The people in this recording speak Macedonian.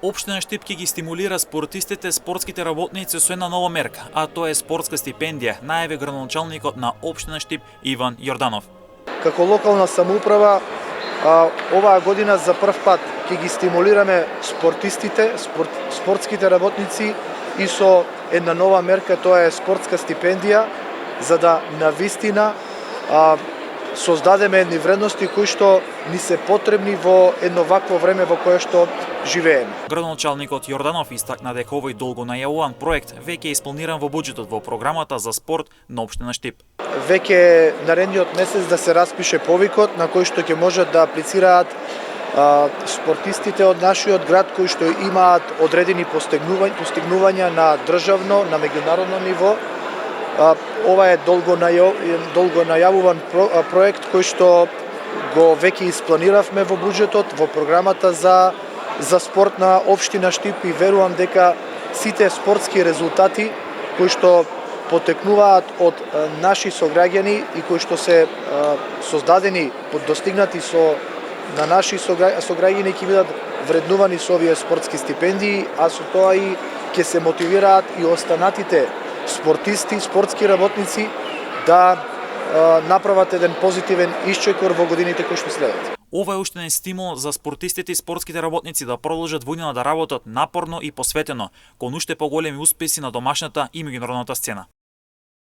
Општина Штип ќе ги стимулира спортистите, спортските работници со една нова мерка, а тоа е спортска стипендија, најави градоначалникот на Општина Штип Иван Јорданов. Како локална самоуправа, оваа година за прв пат ќе ги стимулираме спортистите, спортските работници и со една нова мерка, тоа е спортска стипендија, за да навистина создадеме едни вредности кои што ни се потребни во едно вакво време во кое што живееме. Градоначалникот Јорданов истакна дека овој долго најавуван проект веќе е исполниран во буџетот во програмата за спорт на Општина Штип. Веќе наредниот месец да се распише повикот на кој што ќе можат да аплицираат спортистите од нашиот град кои што имаат одредени постигнувања на државно, на меѓународно ниво. Ова е долго најавуван проект кој што го веќе испланиравме во буџетот, во програмата за спорт на Општина Штип и верувам дека сите спортски резултати кои што потекнуваат од наши сограѓани и кои што се создадени, достигнати на наши сограѓани ќе бидат вреднувани со овие спортски стипендии, а со тоа и ќе се мотивираат и останатите спортисти, спортски работници да направат еден позитивен исчекор во годините кои што следат. Ова е уште еден стимул за спортистите и спортските работници да продолжат во иднина да работат напорно и посветено кон уште поголеми успеси на домашната и меѓународната сцена.